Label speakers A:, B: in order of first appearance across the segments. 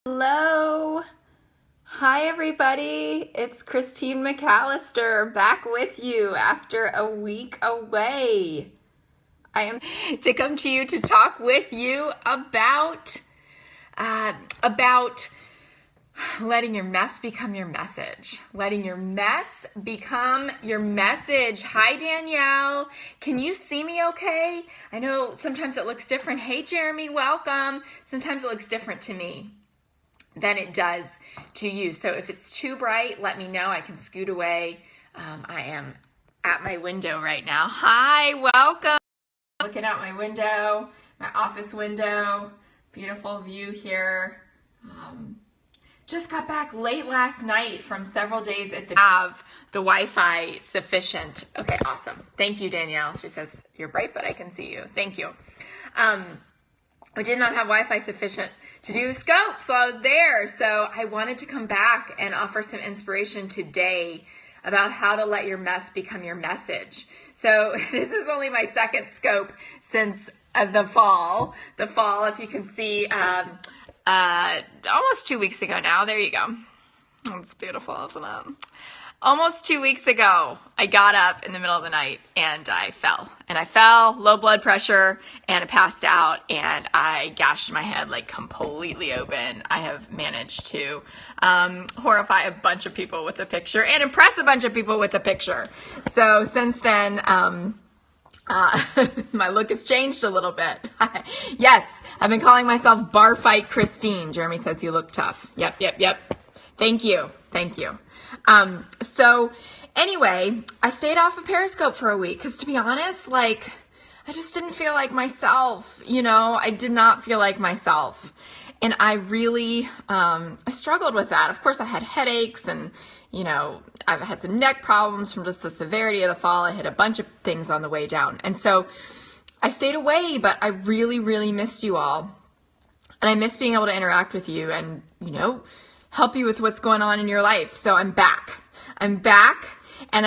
A: Hello. Hi, everybody. It's Christine McAlister back with you after a week away. I am to come to you to talk with you about letting your mess become your message. Letting your mess become your message. Hi, Danielle. Can you see me okay? I know sometimes it looks different. Hey, Jeremy, welcome. Sometimes it looks different to me than it does to you. So if it's too bright, let me know. I can scoot away. I am at my window right now. Hi, welcome. Looking out my window, my office window. Beautiful view here. Just got back late last night from several days at the have the Wi-Fi sufficient. Okay, awesome. Thank you, Danielle. She says, you're bright, but I can see you. Thank you. We did not have Wi-Fi sufficient to do scopes while I was there. So I wanted to come back and offer some inspiration today about how to let your mess become your message. So this is only my second scope since the fall. The fall, if you can see, almost 2 weeks ago now. There you go. It's beautiful, isn't it? Almost 2 weeks ago, I got up in the middle of the night and I fell. And I fell, low blood pressure, and I passed out and I gashed my head like completely open. I have managed to horrify a bunch of people with a picture and impress a bunch of people with a picture. So since then, my look has changed a little bit. Yes, I've been calling myself Bar Fight Christine. Jeremy says you look tough. Yep. Thank you. So anyway, I stayed off of Periscope for a week because, to be honest, I just didn't feel like myself. I did not feel like myself. And I really, I struggled with that. Of course, I had headaches and, I've had some neck problems from just the severity of the fall. I hit a bunch of things on the way down. And so I stayed away, but I really, really missed you all. And I miss being able to interact with you and, help you with what's going on in your life. So I'm back, and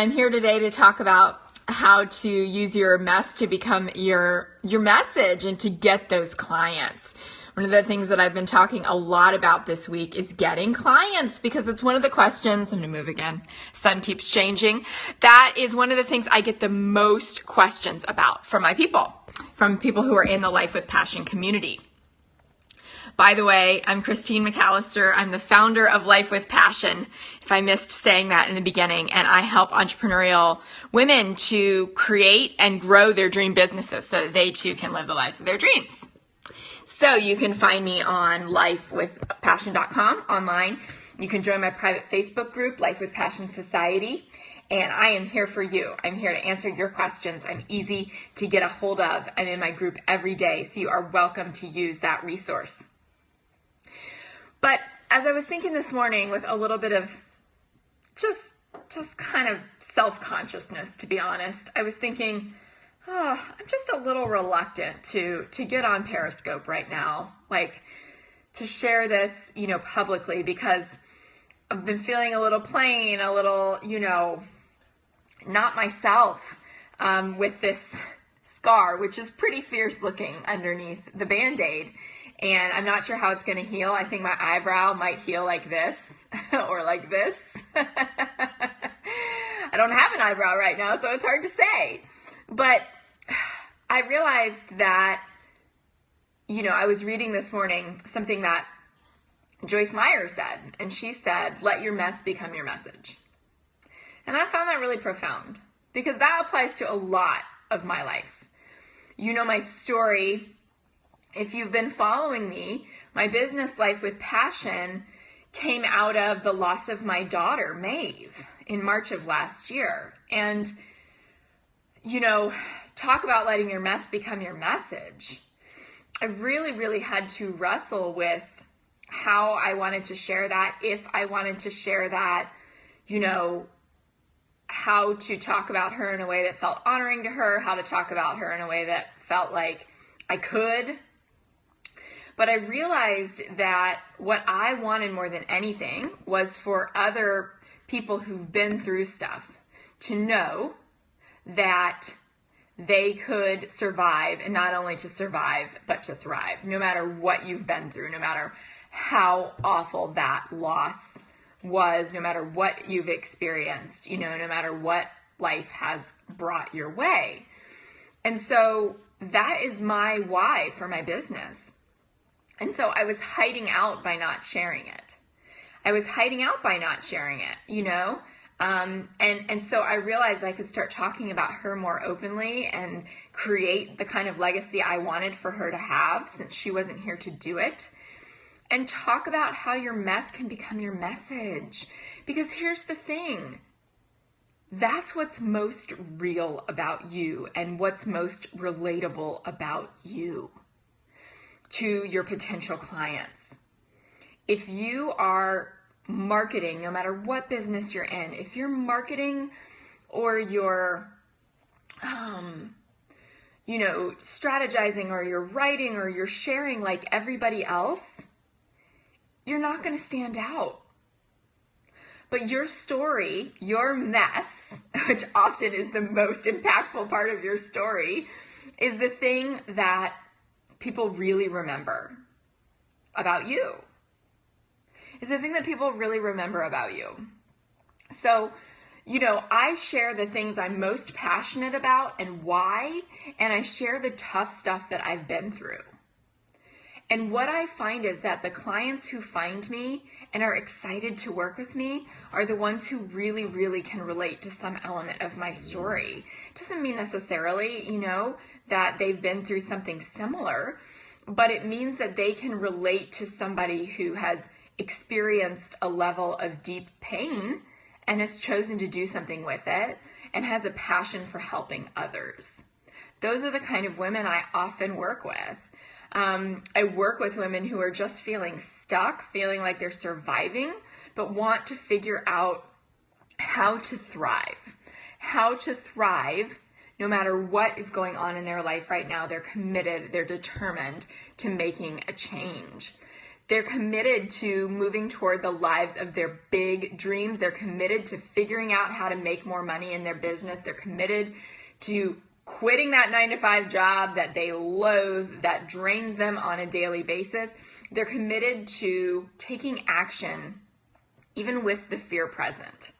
A: I'm here today to talk about how to use your mess to become your message and to get those clients. One of the things that I've been talking a lot about this week is getting clients, because it's one of the questions. I'm going to move again. Sun keeps changing. That is one of the things I get the most questions about from people who are in the Life with Passion community. By the way, I'm Christine McAlister. I'm the founder of Life with Passion, if I missed saying that in the beginning, and I help entrepreneurial women to create and grow their dream businesses so that they too can live the lives of their dreams. So you can find me on lifewithpassion.com online. You can join my private Facebook group, Life with Passion Society, and I am here for you. I'm here to answer your questions. I'm easy to get a hold of. I'm in my group every day, so you are welcome to use that resource. But as I was thinking this morning with a little bit of just kind of self-consciousness, to be honest, I was thinking, I'm just a little reluctant to get on Periscope right now, to share this, publicly, because I've been feeling a little plain, a little, not myself, with this scar, which is pretty fierce looking underneath the Band-Aid. And I'm not sure how it's going to heal. I think my eyebrow might heal like this or like this. I don't have an eyebrow right now, so it's hard to say. But I realized that, I was reading this morning something that Joyce Meyer said, and she said, let your mess become your message. And I found that really profound, because that applies to a lot of my life. My story. If you've been following me, my business Life with Passion came out of the loss of my daughter, Maeve, in March of last year. And, talk about letting your mess become your message. I really, really had to wrestle with how I wanted to share that, if I wanted to share that, how to talk about her in a way that felt honoring to her, how to talk about her in a way that felt like I could. But I realized that what I wanted more than anything was for other people who've been through stuff to know that they could survive, and not only to survive, but to thrive, no matter what you've been through, no matter how awful that loss was, no matter what you've experienced, you know, no matter what life has brought your way. And so that is my why for my business. And so I was hiding out by not sharing it. You know? And so I realized I could start talking about her more openly and create the kind of legacy I wanted for her to have, since she wasn't here to do it. And talk about how your mess can become your message. Because here's the thing. That's what's most real about you and what's most relatable about you to your potential clients. If you are marketing, no matter what business you're in, if you're marketing or you're, strategizing, or you're writing, or you're sharing like everybody else, you're not going to stand out. But your story, your mess, which often is the most impactful part of your story, is the thing that people really remember about you. So, I share the things I'm most passionate about and why, and I share the tough stuff that I've been through. And what I find is that the clients who find me and are excited to work with me are the ones who really, really can relate to some element of my story. It doesn't mean necessarily, that they've been through something similar, but it means that they can relate to somebody who has experienced a level of deep pain and has chosen to do something with it and has a passion for helping others. Those are the kind of women I often work with. I work with women who are just feeling stuck, feeling like they're surviving, but want to figure out how to thrive. No matter what is going on in their life right now. They're committed, they're determined to making a change. They're committed to moving toward the lives of their big dreams. They're committed to figuring out how to make more money in their business. They're committed to quitting that 9-to-5 job that they loathe, that drains them on a daily basis. They're committed to taking action, even with the fear present.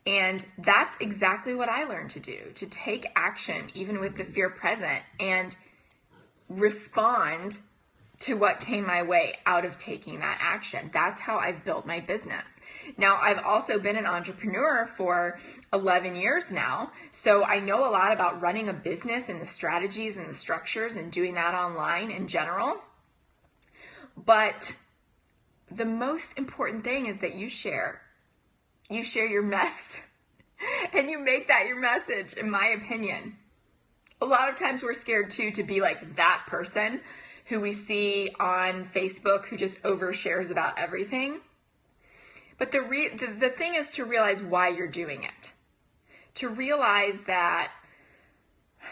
A: And that's exactly what I learned to do, to take action, even with the fear present, and respond to what came my way out of taking that action. That's how I've built my business. Now, I've also been an entrepreneur for 11 years now, so I know a lot about running a business and the strategies and the structures and doing that online in general. But the most important thing is that you share your mess and you make that your message, in my opinion. A lot of times we're scared too to be like that person who we see on Facebook who just overshares about everything. But the thing is to realize why you're doing it. To realize that,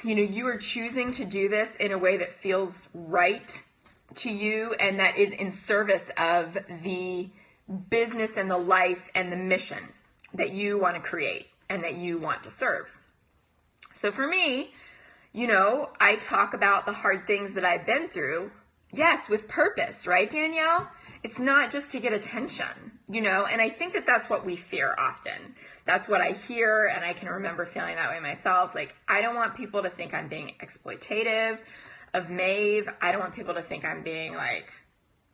A: you are choosing to do this in a way that feels right to you and that is in service of the business and the life and the mission that you want to create and that you want to serve. So for me, I talk about the hard things that I've been through, yes, with purpose, right, Danielle? It's not just to get attention, and I think that that's what we fear often. That's what I hear, and I can remember feeling that way myself. Like, I don't want people to think I'm being exploitative of Maeve. I don't want people to think I'm being like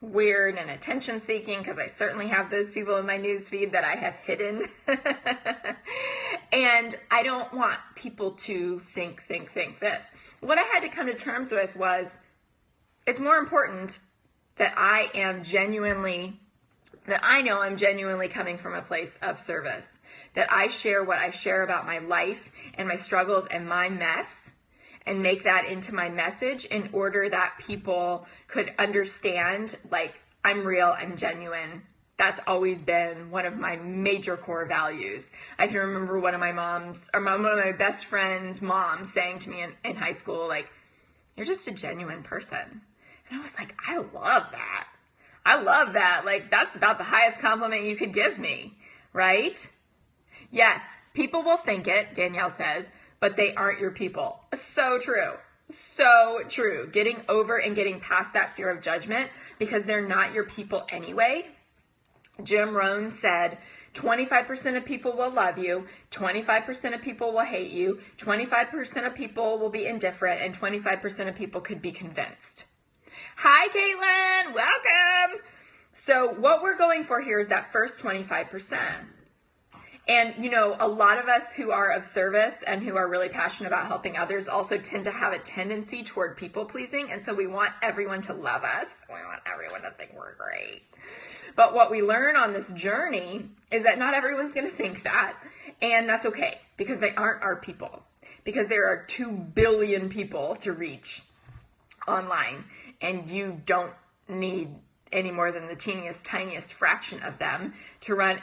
A: weird and attention seeking, because I certainly have those people in my newsfeed that I have hidden. And I don't want people to think this. What I had to come to terms with was, it's more important that I know I'm genuinely coming from a place of service, that I share what I share about my life and my struggles and my mess, and make that into my message in order that people could understand, like, I'm real, I'm genuine. That's always been one of my major core values. I can remember one of my best friend's moms saying to me in high school, like, you're just a genuine person. And I was like, I love that. Like, that's about the highest compliment you could give me, right? Yes, people will think it, Danielle says, but they aren't your people. So true. So true. Getting over and getting past that fear of judgment because they're not your people anyway. Jim Rohn said 25% of people will love you, 25% of people will hate you, 25% of people will be indifferent, and 25% of people could be convinced. Hi, Caitlin. Welcome. So what we're going for here is that first 25%. And, you know, a lot of us who are of service and who are really passionate about helping others also tend to have a tendency toward people pleasing. And so we want everyone to love us. We want everyone to think we're great. But what we learn on this journey is that not everyone's going to think that. And that's okay because they aren't our people. Because there are 2 billion people to reach online. And you don't need any more than the teeniest, tiniest fraction of them to run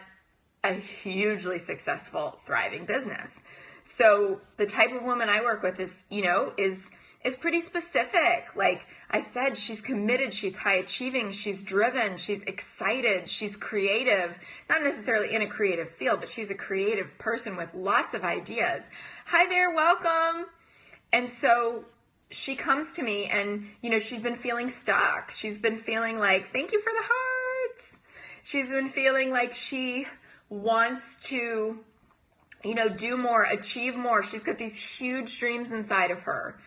A: a hugely successful, thriving business. So the type of woman I work with is, you know, is pretty specific. Like I said, she's committed, she's high achieving, she's driven, she's excited, she's creative, not necessarily in a creative field, but she's a creative person with lots of ideas. Hi there, welcome. And so she comes to me and, you know, she's been feeling stuck. She's been feeling like, thank you for the hearts. She's been feeling like she wants to, you know, do more, achieve more. She's got these huge dreams inside of her.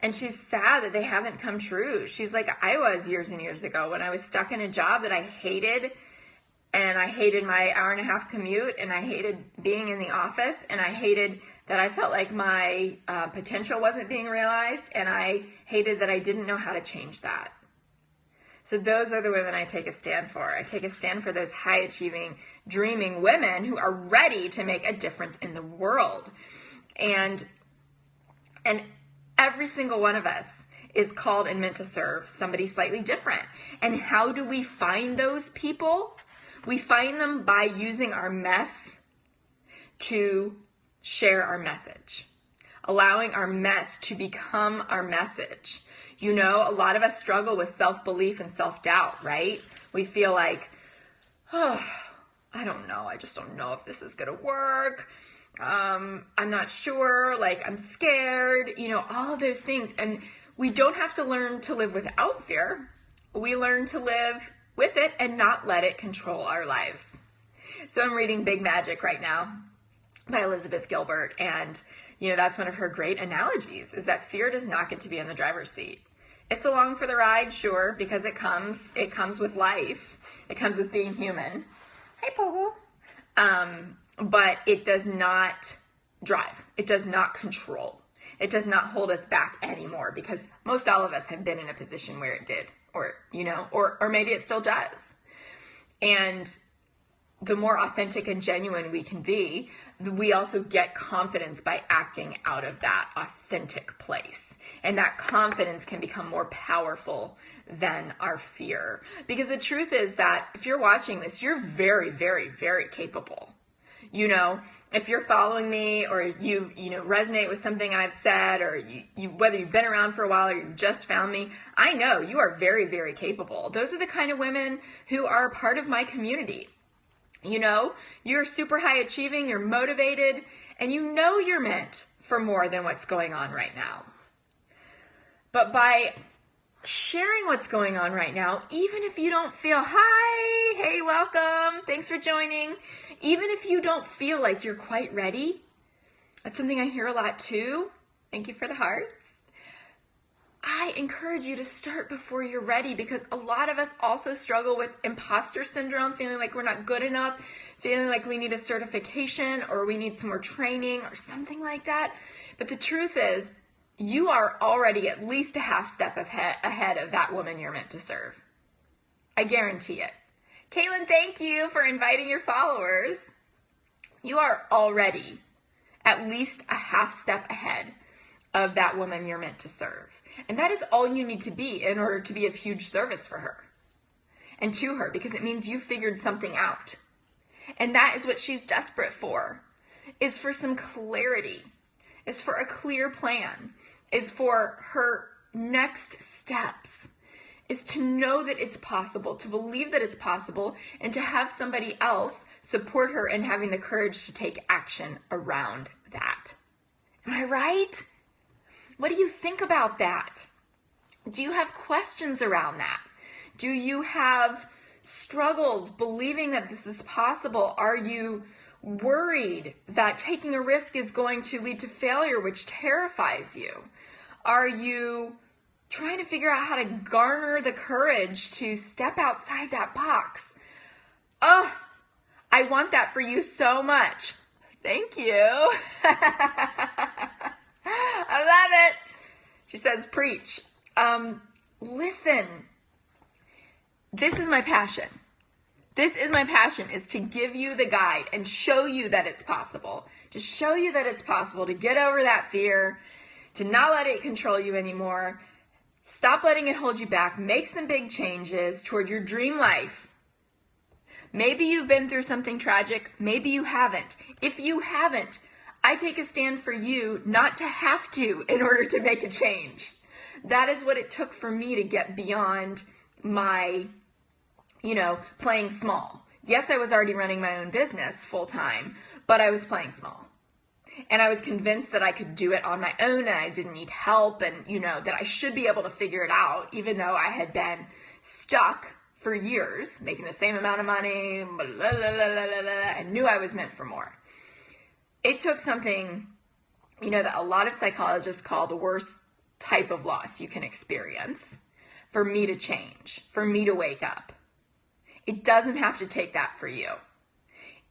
A: And she's sad that they haven't come true. She's like I was years and years ago when I was stuck in a job that I hated. And I hated my hour-and-a-half commute. And I hated being in the office. And I hated that I felt like my potential wasn't being realized. And I hated that I didn't know how to change that. So those are the women I take a stand for. I take a stand for those high-achieving, dreaming women who are ready to make a difference in the world. And every single one of us is called and meant to serve somebody slightly different. And how do we find those people? We find them by using our mess to share our message, allowing our mess to become our message. You know, a lot of us struggle with self-belief and self-doubt, right? We feel like, oh, I don't know. I just don't know if this is going to work. I'm not sure. Like, I'm scared, you know, all of those things. And we don't have to learn to live without fear. We learn to live with it and not let it control our lives. So I'm reading Big Magic right now by Elizabeth Gilbert. And, you know, that's one of her great analogies is that fear does not get to be in the driver's seat. It's along for the ride, sure, because it comes with life. It comes with being human. Hi, Pogo. But it does not drive. It does not control. It does not hold us back anymore because most all of us have been in a position where it did, or, you know, or maybe it still does. And the more authentic and genuine we can be, we also get confidence by acting out of that authentic place. And that confidence can become more powerful than our fear. Because the truth is that if you're watching this, you're very, very, very capable. You know, if you're following me or you resonate with something I've said, or you whether you've been around for a while or you've just found me, I know you are very, very capable. Those are the kind of women who are part of my community. You know, you're super high achieving, you're motivated, and you know you're meant for more than what's going on right now. But by sharing what's going on right now, even if you don't feel, hi, hey, welcome, thanks for joining. Even if you don't feel like you're quite ready, that's something I hear a lot too. Thank you for the hearts. I encourage you to start before you're ready, because a lot of us also struggle with imposter syndrome, feeling like we're not good enough, feeling like we need a certification or we need some more training or something like that. But the truth is, you are already at least a half step ahead of that woman you're meant to serve. I guarantee it. Caitlin, thank you for inviting your followers. You are already at least a half step ahead of that woman you're meant to serve. And that is all you need to be in order to be of huge service for her and to her, because it means you figured something out. And that is what she's desperate for, is for some clarity, is for a clear plan, is for her next steps, is to know that it's possible, to believe that it's possible, and to have somebody else support her in having the courage to take action around that. Am I right? What do you think about that? Do you have questions around that? Do you have struggles believing that this is possible? Are you worried that taking a risk is going to lead to failure, which terrifies you? Are you trying to figure out how to garner the courage to step outside that box? Oh, I want that for you so much. Thank you. I love it. She says, preach. Listen, this is my passion. This is my passion, is to give you the guide and show you that it's possible. To show you that it's possible to get over that fear, to not let it control you anymore. Stop letting it hold you back. Make some big changes toward your dream life. Maybe you've been through something tragic. Maybe you haven't. If you haven't, I take a stand for you not to have to in order to make a change. That is what it took for me to get beyond my, playing small. Yes, I was already running my own business full time, but I was playing small. And I was convinced that I could do it on my own and I didn't need help and, that I should be able to figure it out, even though I had been stuck for years, making the same amount of money, and knew I was meant for more. It took something, that a lot of psychologists call the worst type of loss you can experience for me to change, for me to wake up. It doesn't have to take that for you.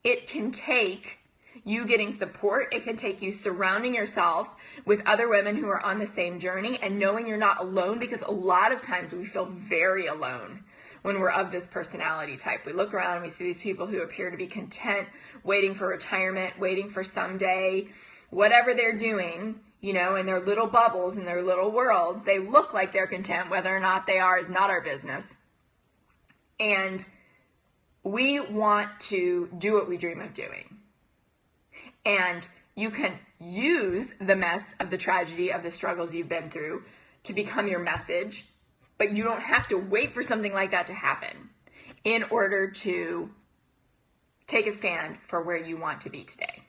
A: It can take you getting support. It can take you surrounding yourself with other women who are on the same journey and knowing you're not alone, because a lot of times we feel very alone when we're of this personality type. We look around and we see these people who appear to be content, waiting for retirement, waiting for someday, whatever they're doing, in their little bubbles, in their little worlds. They look like they're content. Whether or not they are is not our business. And we want to do what we dream of doing. And you can use the mess of the tragedy of the struggles you've been through to become your message, but you don't have to wait for something like that to happen in order to take a stand for where you want to be today.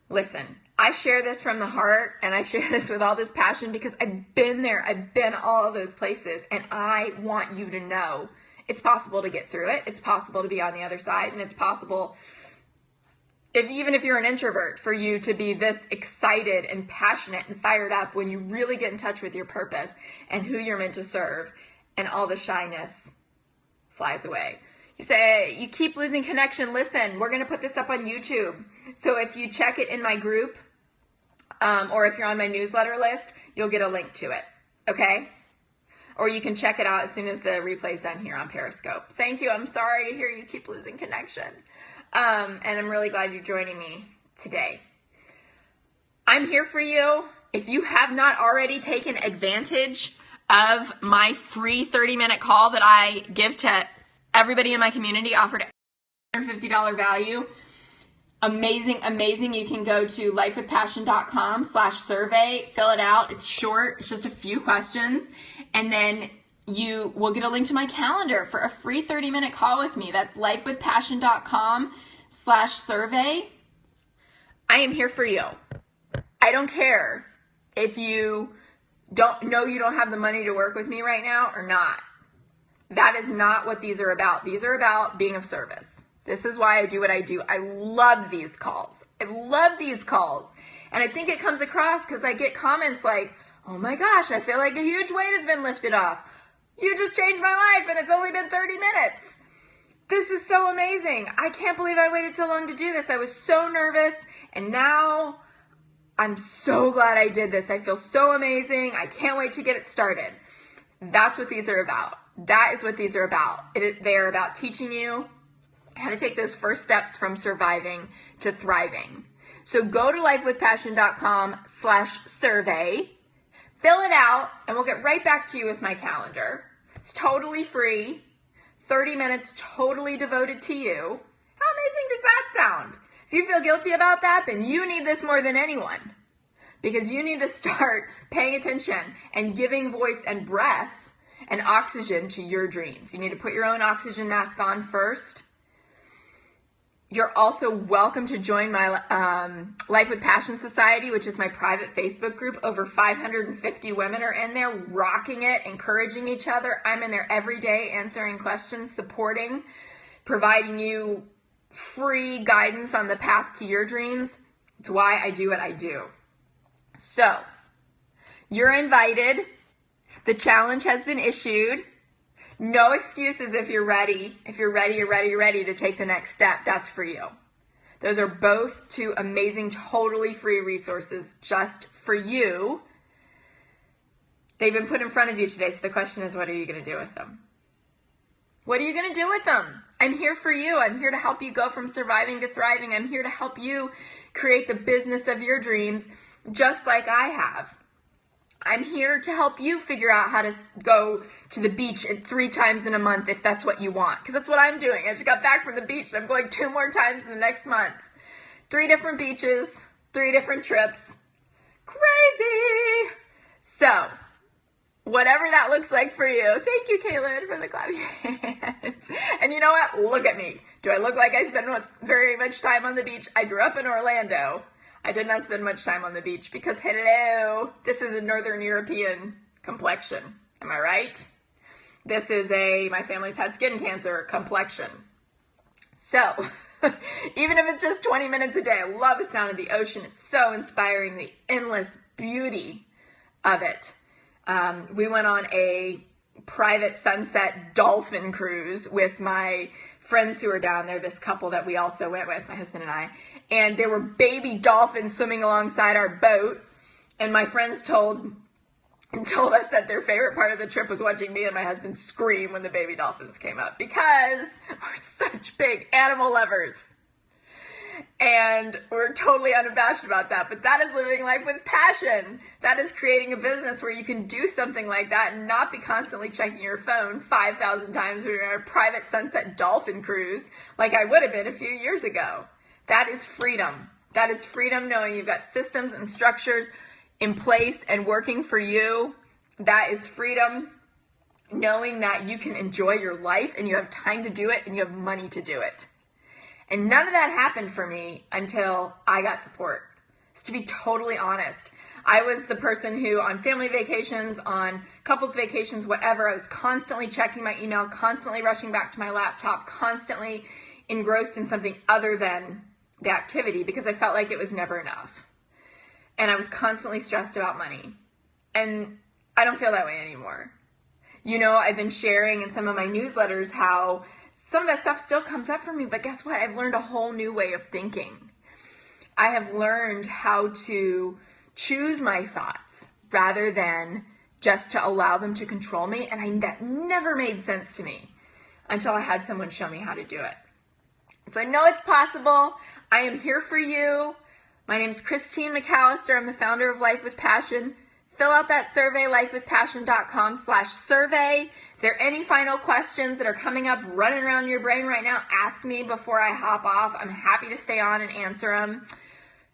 A: Listen, I share this from the heart and I share this with all this passion because I've been there. I've been all of those places, and I want you to know it's possible to get through it. It's possible to be on the other side, and it's possible, even if you're an introvert, for you to be this excited and passionate and fired up when you really get in touch with your purpose and who you're meant to serve, and all the shyness flies away. You say, you keep losing connection. Listen, we're going to put this up on YouTube. So if you check it in my group, or if you're on my newsletter list, you'll get a link to it. Okay? Or you can check it out as soon as the replay's done here on Periscope. Thank you. I'm sorry to hear you keep losing connection. And I'm really glad you're joining me today. I'm here for you. If you have not already taken advantage of my free 30-minute call that I give to everybody in my community, offered $150 value, amazing. You can go to lifewithpassion.com/survey, fill it out. It's short. It's just a few questions. And then you will get a link to my calendar for a free 30-minute call with me. That's lifewithpassion.com/survey. I am here for you. I don't care if you don't have the money to work with me right now or not. That is not what these are about. These are about being of service. This is why I do what I do. I love these calls. And I think it comes across because I get comments like, oh my gosh, I feel like a huge weight has been lifted off. You just changed my life and it's only been 30 minutes. This is so amazing. I can't believe I waited so long to do this. I was so nervous, and now I'm so glad I did this. I feel so amazing. I can't wait to get it started. That's what these are about. That is what these are about. They are about teaching you how to take those first steps from surviving to thriving. So go to lifewithpassion.com/survey, fill it out, and we'll get right back to you with my calendar. It's totally free, 30 minutes totally devoted to you. How amazing does that sound? If you feel guilty about that, then you need this more than anyone, because you need to start paying attention and giving voice and breath and oxygen to your dreams. You need to put your own oxygen mask on first. You're also welcome to join my Life with Passion Society, which is my private Facebook group. Over 550 women are in there rocking it, encouraging each other. I'm in there every day answering questions, supporting, providing you free guidance on the path to your dreams. It's why I do what I do. So, you're invited. The challenge has been issued. No excuses if you're ready. If you're ready, you're ready, you're ready to take the next step. That's for you. Those are both two amazing, totally free resources just for you. They've been put in front of you today, so the question is, what are you going to do with them? What are you going to do with them? I'm here for you. I'm here to help you go from surviving to thriving. I'm here to help you create the business of your dreams, just like I have. I'm here to help you figure out how to go to the beach 3 times in a month if that's what you want. Because that's what I'm doing. I just got back from the beach and I'm going 2 more times in the next month. 3 different beaches, 3 different trips. Crazy! So, whatever that looks like for you. Thank you, Kaylin, for the clapping hands. And you know what? Look at me. Do I look like I spend very much time on the beach? I grew up in Orlando. I did not spend much time on the beach because, hello, this is a Northern European complexion. Am I right? This is my family's had skin cancer complexion. So, even if it's just 20 minutes a day, I love the sound of the ocean. It's so inspiring, the endless beauty of it. We went on a private sunset dolphin cruise with my friends who were down there, this couple that we also went with, my husband and I, and there were baby dolphins swimming alongside our boat, and my friends told us that their favorite part of the trip was watching me and my husband scream when the baby dolphins came up, because we're such big animal lovers. And we're totally unabashed about that. But that is living life with passion. That is creating a business where you can do something like that and not be constantly checking your phone 5,000 times when you're on a private sunset dolphin cruise like I would have been a few years ago. That is freedom. That is freedom knowing you've got systems and structures in place and working for you. That is freedom knowing that you can enjoy your life and you have time to do it and you have money to do it. And none of that happened for me until I got support. So to be totally honest, I was the person who on family vacations, on couples vacations, whatever, I was constantly checking my email, constantly rushing back to my laptop, constantly engrossed in something other than the activity because I felt like it was never enough. And I was constantly stressed about money. And I don't feel that way anymore. You know, I've been sharing in some of my newsletters how some of that stuff still comes up for me, but guess what? I've learned a whole new way of thinking. I have learned how to choose my thoughts rather than just to allow them to control me, and that never made sense to me until I had someone show me how to do it. So I know it's possible. I am here for you. My name is Christine McAlister. I'm the founder of Life with Passion. Fill out that survey, lifewithpassion.com/survey. If there are any final questions that are coming up, running around your brain right now, ask me before I hop off. I'm happy to stay on and answer them.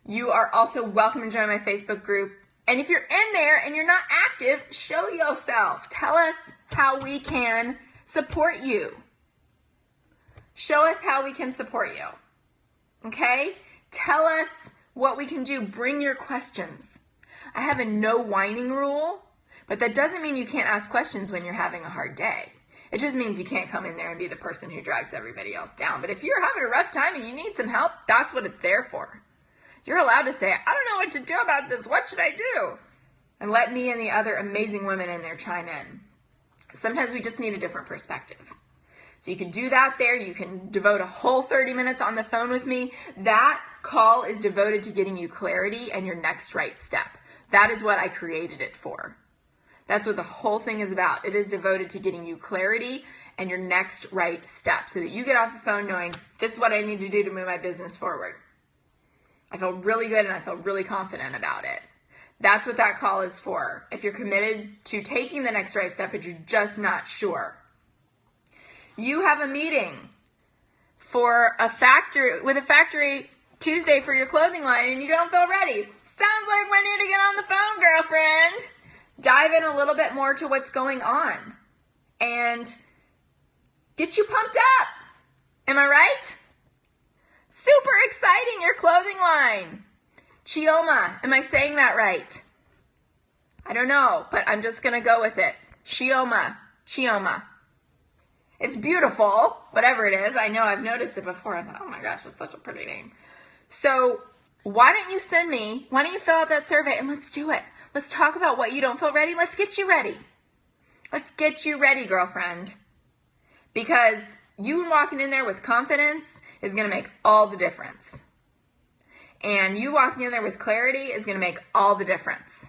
A: You are also welcome to join my Facebook group. And if you're in there and you're not active, show yourself. Tell us how we can support you. Show us how we can support you. Okay? Tell us what we can do. Bring your questions. I have a no whining rule, but that doesn't mean you can't ask questions when you're having a hard day. It just means you can't come in there and be the person who drags everybody else down. But if you're having a rough time and you need some help, that's what it's there for. You're allowed to say, I don't know what to do about this. What should I do? And let me and the other amazing women in there chime in. Sometimes we just need a different perspective. So you can do that there. You can devote a whole 30 minutes on the phone with me. That call is devoted to getting you clarity and your next right step. That is what I created it for. That's what the whole thing is about. It is devoted to getting you clarity and your next right step so that you get off the phone knowing this is what I need to do to move my business forward. I feel really good and I feel really confident about it. That's what that call is for. If you're committed to taking the next right step but you're just not sure. You have a meeting for a factory Tuesday for your clothing line and you don't feel ready. Sounds like we need to get on the phone, girlfriend. Dive in a little bit more to what's going on and get you pumped up. Am I right? Super exciting, your clothing line. Chioma, am I saying that right? I don't know, but I'm just going to go with it. Chioma. It's beautiful, whatever it is. I know I've noticed it before. I thought, oh my gosh, that's such a pretty name. So why don't you fill out that survey and let's do it. Let's talk about what you don't feel ready. Let's get you ready. Let's get you ready, girlfriend. Because you walking in there with confidence is going to make all the difference. And you walking in there with clarity is going to make all the difference.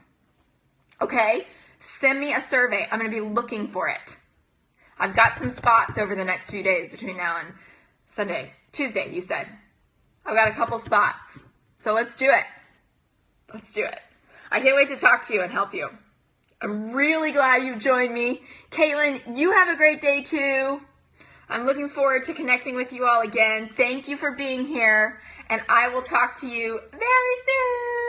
A: Okay? Send me a survey. I'm going to be looking for it. I've got some spots over the next few days between now and Tuesday, you said. I've got a couple spots. So let's do it. Let's do it. I can't wait to talk to you and help you. I'm really glad you joined me. Caitlin, you have a great day too. I'm looking forward to connecting with you all again. Thank you for being here, and I will talk to you very soon.